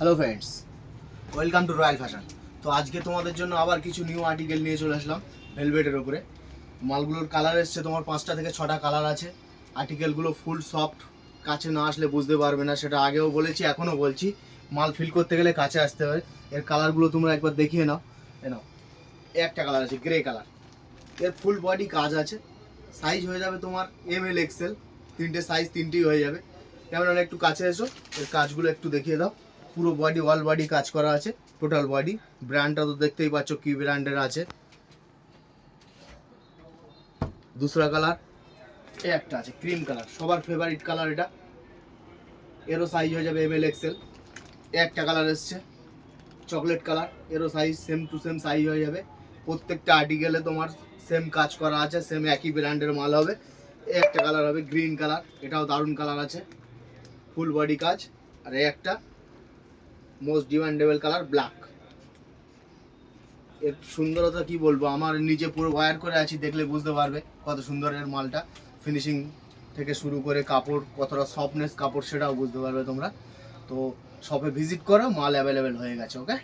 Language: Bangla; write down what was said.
Hello friends, welcome to royal fashion. তো আজকে তোমাদের জন্য আবার কিছু নিউ আর্টিকেল নিয়ে চলে আসলাম ভেলভেটের উপরে। মালগুলোর কালার এসছে তোমার 5টা থেকে 6টা কালার আছে। আর্টিকেলগুলো ফুল সফট, কাছে না আসলে বুঝতে পারবে না, সেটা আগেও বলেছি এখনও বলছি। মাল ফিল করতে গেলে কাছে আসতে হয়। এর কালারগুলো তোমরা একবার দেখিয়ে নাও। নাও, একটা কালার আছে গ্রে কালার, এর ফুল বডি কাজ আছে। সাইজ হয়ে যাবে তোমার ML XL, তিনটে সাইজ তিনটেই হয়ে যাবে। কেমন একটু কাছে এসো, এর কাজগুলো একটু দেখিয়ে দাও। পুরো বডি অল বডি কাজ করা আছে, টোটাল বডি। ব্র্যান্ডটা তো দেখতেই পাচ্ছ কি ব্র্যান্ডের আছে। দুসরা কালার একটা আছে ক্রিম কালার, সবার ফেভারিট কালার এটা। এরও সাইজ হয়ে যাবে ML XL। একটা কালার এসছে চকলেট কালার, এরও size same to same size হয়ে যাবে। প্রত্যেকটা আর্টিকেলে তোমার সেম কাজ করা আছে, সেম একই ব্র্যান্ডের মাল হবে। একটা কালার হবে গ্রিন কালার, এটাও দারুণ কালার আছে, ফুল বডি কাজ। আর একটা মোস্ট ডিমান্ডেবল কালার ব্ল্যাক। এর সুন্দরতা কি বলবো, আমার নিচে পুরো ওয়্যার করে আছি, দেখলে বুঝতে পারবে কত সুন্দর এর মালটা। ফিনিশিং থেকে শুরু করে কাপড়, কতটা সফটনেস কাপড় সেটাও বুঝতে পারবে তোমরা। তো শপে ভিজিট করো, মাল অ্যাভেলেবেল হয়ে গেছে। ওকে।